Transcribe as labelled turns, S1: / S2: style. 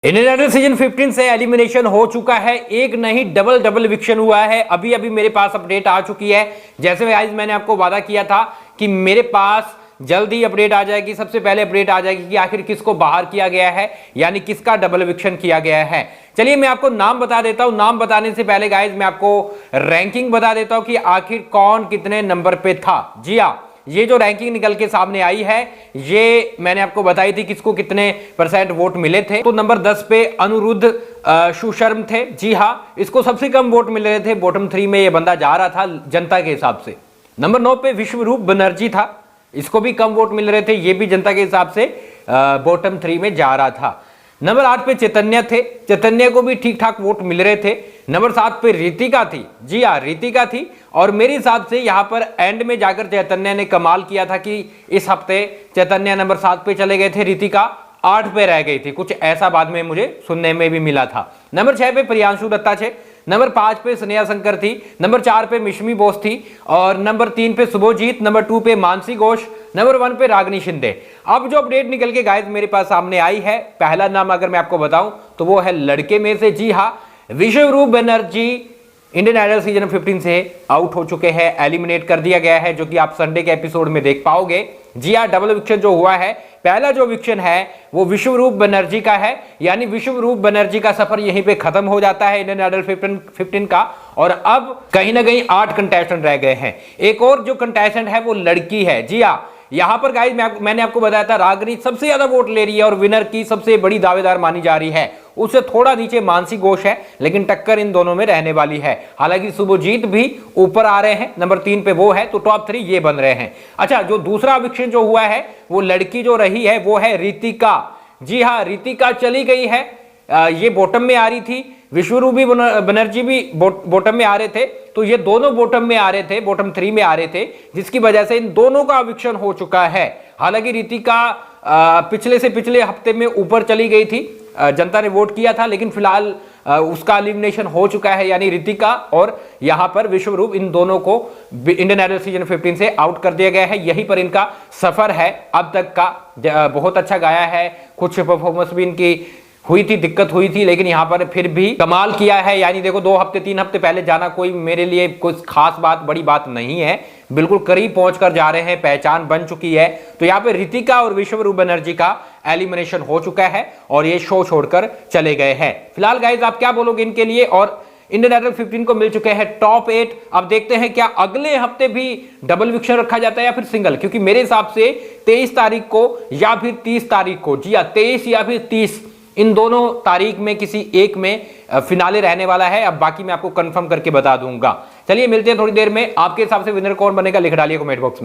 S1: Indian idol season 15 से elimination हो चुका है। एक नहीं डबल विक्शन हुआ है। अभी अभी मेरे पास अपडेट आ चुकी है। जैसे गाइस मैंने आपको वादा किया था कि मेरे पास जल्द ही अपडेट आ जाएगी। सबसे पहले अपडेट आ जाएगी कि आखिर किसको बाहर किया गया है, यानी किसका डबल विक्शन किया गया है। चलिए मैं आपको नाम बता देता हूं। नाम बताने से पहले गाइस मैं आपको रैंकिंग बता देता हूं कि आखिर कौन कितने नंबर पे था। जी हाँ, ये जो रैंकिंग निकल के सामने आई है ये मैंने आपको बताई थी किसको कितने % वोट मिले थे। तो नंबर 10 पे अनिरुद्ध सुशर्म थे। जी हाँ, इसको सबसे कम वोट मिल रहे थे। बॉटम 3 में ये बंदा जा रहा था जनता के हिसाब से। नंबर 9 पे विश्वरूप बनर्जी था। इसको भी कम वोट मिल रहे थे। ये भी जनता के हिसाब से बॉटम 3 में जा रहा था। नंबर 8 पे चैतन्य थे। चैतन्य को भी ठीक ठाक वोट मिल रहे थे। नंबर 7 पे रितिका थी। जी हाँ, रितिका थी। और मेरे हिसाब से यहां पर एंड में जाकर चैतन्य ने कमाल किया था कि इस हफ्ते चैतन्य नंबर 7 पे चले गए थे, रितिका 8 पे रह गई थी। कुछ ऐसा बाद में मुझे सुनने में भी मिला था। नंबर 6 पे प्रियांशु दत्ता थे। नंबर 5 पे स्नेहा शंकर थी। नंबर 4 पे मिशमी बोस थी। और नंबर 3 पे शुभजीत। नंबर 2 पे मानसी घोष। नंबर 1 पे रागनी शिंदे। अब जो अपडेट निकल के गाइस मेरे पास सामने आई है, पहला नाम अगर मैं आपको बताऊं तो वो है लड़के में से। जी हाँ, विश्वरूप बनर्जी इंडियन आइडल सीजन 15 से आउट हो चुके हैं, एलिमिनेट कर दिया गया है, जो कि आप संडे के एपिसोड में देख पाओगे। जी हाँ, डबल विक्शन जो हुआ है, पहला जो विक्शन है वो विश्वरूप बनर्जी का है। यानी विश्वरूप बनर्जी का सफर यहीं पे खत्म हो जाता है इंडियन आइडल 15 का। और अब कहीं ना कहीं 8 कंटेस्टेंट रह गए हैं। एक और जो कंटेस्टेंट है वो लड़की है। जी हाँ, यहां पर गाइस मैंने आपको बताया था रागनी सबसे ज्यादा वोट ले रही है और विनर की सबसे बड़ी दावेदार मानी जा रही है। उससे थोड़ा नीचे मानसी घोष है, लेकिन टक्कर इन दोनों में रहने वाली है। हालांकि शुभजीत भी ऊपर आ रहे हैं, नंबर 3 पे वो है, तो टॉप 3 ये बन रहे हैं। अच्छा, जो दूसरा विक्शन जो हुआ है वो लड़की जो रही है वो है रितिका। जी हाँ, रितिका चली गई है। ये बॉटम में आ रही थी। विश्वरूप बनर्जी भी बॉटम में आ रहे थे, तो ये दोनों बॉटम में आ रहे थे, बॉटम 3 में आ रहे थे, जिसकी वजह से इन दोनों का विक्शन हो चुका है। हालांकि रितिका पिछले से पिछले हफ्ते में ऊपर चली गई थी, जनता ने वोट किया था, लेकिन फिलहाल उसका एलिमिनेशन हो चुका है। यानी रितिका और यहां पर विश्वरूप, इन दोनों को इंडियन आइडल सीजन 15 से आउट कर दिया गया है। यहीं पर इनका सफर है अब तक का। बहुत अच्छा गाया है, कुछ परफॉर्मेंस भी इनकी हुई थी, दिक्कत हुई थी, लेकिन यहां पर फिर भी कमाल किया है। यानी देखो 2 हफ्ते 3 हफ्ते पहले जाना कोई मेरे लिए कोई खास बात, बड़ी बात नहीं है। बिल्कुल करीब पहुंचकर जा रहे हैं, पहचान बन चुकी है। तो यहाँ पे रितिका और विश्वरूप बनर्जी का एलिमिनेशन हो चुका है और ये शो छोड़कर चले गए हैं। फिलहाल गाइज आप क्या बोलोगे इनके लिए? और इंडियन आइडल 15 को मिल चुके हैं टॉप 8। अब देखते हैं क्या अगले हफ्ते भी डबल विक्शन रखा जाता है या फिर सिंगल, क्योंकि मेरे हिसाब से 23 तारीख को या फिर 30 तारीख को, जी हाँ 23 या फिर 30, इन दोनों तारीख में किसी एक में फिनाले रहने वाला है। अब बाकी मैं आपको कंफर्म करके बता दूंगा। चलिए मिलते हैं थोड़ी देर में। आपके हिसाब से विनर कौन बनेगा लिख डालिए कमेंट बॉक्स में।